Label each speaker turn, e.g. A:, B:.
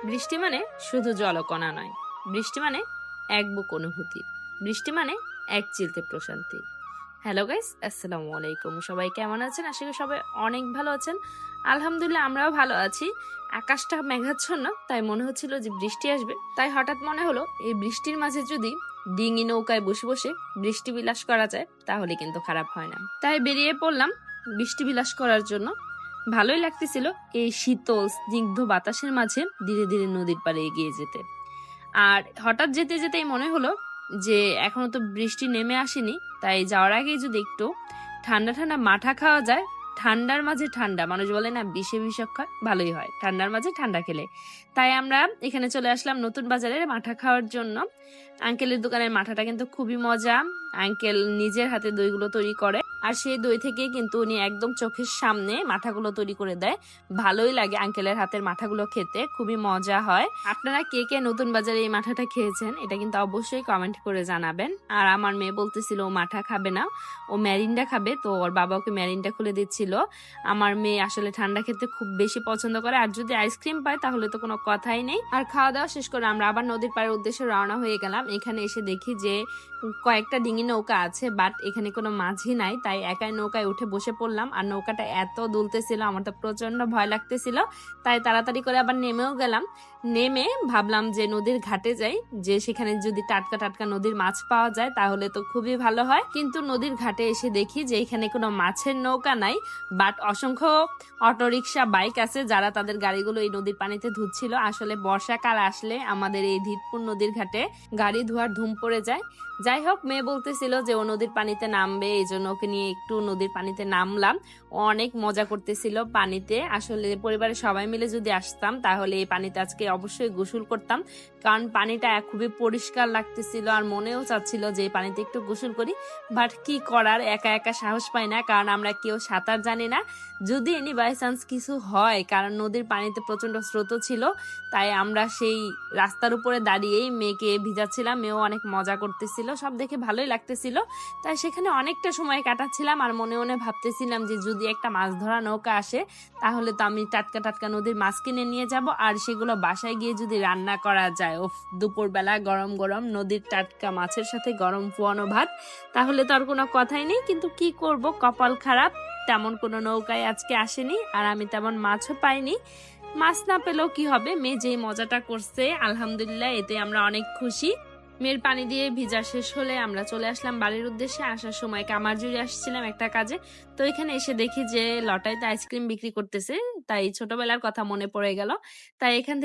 A: বৃষ্টি মানে শুধু জলকণা নয়, বৃষ্টি মানে এক বুক অনুভূতি, বৃষ্টি মানে এক চিলতে প্রশান্তি। হ্যালো গাইস, আসসালামু আলাইকুম। সবাই কেমন আছেন? আশা করি সবাই অনেক ভালো আছেন। আলহামদুলিল্লাহ আমরাও ভালো আছি। আকাশটা মেঘাচ্ছন্ন, তাই মনে হচ্ছিল যে বৃষ্টি আসবে। তাই হঠাৎ মনে হলো এই বৃষ্টির মাঝে যদি ডিঙি নৌকায় বসে বসে বৃষ্টি বিলাস করা যায় তাহলে কিন্তু খারাপ হয় না। তাই বেরিয়ে পড়লাম বৃষ্টি বিলাস করার জন্য। ভালোই লাগতেছিল এই শীতল স্নিগ্ধ বাতাসের মাঝে ধীরে ধীরে নদীর পাড়ে এগিয়ে যেতে। আর হঠাৎ যেতে যেতেই মনে হলো যে এখনো তো বৃষ্টি নেমে আসেনি, তাই যাওয়ার আগেই যদি একটু ঠান্ডা ঠান্ডা মাঠা খাওয়া যায়। ঠান্ডার মাঝে ঠান্ডা, মানুষ বলে না বিষে বিষক্ষয়, ভালোই হয় ঠান্ডার মাঝে ঠান্ডা খেলে। তাই আমরা এখানে চলে আসলাম নতুন বাজারে মাঠা খাওয়ার জন্য। আঙ্কেলের দোকানের মাঠাটা কিন্তু খুবই মজা। আঙ্কেল নিজের হাতে দইগুলো তৈরি করে, আর সেই দই থেকে কিন্তু উনি একদম চোখের সামনে মাঠাগুলো তৈরি করে দেয়। ভালোই লাগে আঙ্কেলের হাতের মাঠাগুলো খেতে, খুবই মজা হয়। আপনারা কে কে নতুন বাজারে এই মাঠাটা খেয়েছেন এটা কিন্তু অবশ্যই কমেন্ট করে জানাবেন। আর আমার মেয়ে বলতেছিল ও মাঠা খাবে না, ও ম্যারিন্ডা খাবে, তো ওর বাবা ওকে ম্যারিন্ডা খুলে দিচ্ছিল। আমার মেয়ে আসলে ঠান্ডা খেতে খুব বেশি পছন্দ করে, আর যদি আইসক্রিম পায় তাহলে তো কোনো কথাই নেই। আর খাওয়া দাওয়া শেষ করে আমরা আবার নদীর পাড়ের উদ্দেশ্যে রওনা হয়ে গেলাম। এখানে এসে দেখি যে কয়েকটা ডিঙি নৌকা আছে, বাট এখানে কোনো মাঝি নাই, তাই একাই নৌকায় উঠে বসে পড়লাম। আর নৌকাটা এত দুলতেছিল, আমার তো প্রচন্ড ভয় লাগতেছিল, তাই তাড়াতাড়ি করে আবার নেমেও গেলাম। নেমে ভাবলাম যে নদীর ঘাটে যাই, যে সেখানে যদি টাটকা টাটকা নদীর মাছ পাওয়া যায় তাহলে তো খুবই ভালো হয়। কিন্তু নদীর ঘাটে এসে দেখি যে এখানে কোনো মাছের নৌকা নাই, বাট অসংখ্য অটোরিকশা বাইক আছে যারা তাদের গাড়িগুলো এই নদীর পানিতে ধুচ্ছিল। আসলে বর্ষাকাল আসলে আমাদের এই ধীরপুর নদীর ঘাটে গাড়ি ধোয়ার ধুম পড়ে যায়। যাই হোক, মেয়ে বলতেছিল যে ও নদীর পানিতে নামবে, এই জন্য ওকে নিয়ে একটু নদীর পানিতে নামলাম। ও অনেক মজা করতেছিল পানিতে। আসলে পরিবারের সবাই মিলে যদি আসতাম তাহলে এই পানিতে আজকে অবশ্যই গোসল করতাম, কারণ পানিটা খুবই পরিষ্কার লাগতেছিল আর মনেও চাচ্ছিল যে এই পানিতে একটু গোসল করি। বাট কি করার, একা একা সাহস পাই না, কারণ আমরা কেউ সাঁতার জানি না। যদি এনি বাই চান্স কিছু হয়, কারণ নদীর পানিতে প্রচন্ড স্রোত ছিল, তাই আমরা সেই রাস্তার উপরে দাঁড়িয়েই মেয়েকে ভিজাচ্ছিলাম। মেয়েও অনেক মজা করতেছিল, সব দেখে ভালোই লাগতেছিল। তাই সেখানে অনেকটা সময় কাটাচ্ছিলাম আর মনে মনে ভাবতেছিলাম যে যদি একটা মাছ ধরা নৌকা আসে তাহলে তো আমি টাটকা টাটকা নদীর মাছ কিনে নিয়ে যাব, আর সেগুলো বাসায় গিয়ে যদি রান্না করা যায়, ও দুপুরবেলা গরম গরম নদীর টাটকা মাছের সাথে গরম পোয়ানো ভাত, তাহলে তো আর কোনো কথাই নেই। কিন্তু কি করব, কপাল খারাপ, তেমন কোনো নৌকায় আজকে আসেনি, আর আমি তেমন মাছও পাইনি। মাছ না পেলেও কি হবে, মেয়ে যেই মজাটা করছে আলহামদুলিল্লাহ, এতে আমরা অনেক খুশি। মেয়ের পানি দিয়ে ভিজা শেষ হলে আমরা চলে আসলাম বাড়ির উদ্দেশ্যে। আসার সময় কামারজুড়ি আসছিলাম একটা কাজে, তো এখানে এসে দেখি যে লটাইতে আইসক্রিম বিক্রি করতেছে, তাই ছোটবেলার কথা মনে পড়ে গেল। তাই এখান থেকে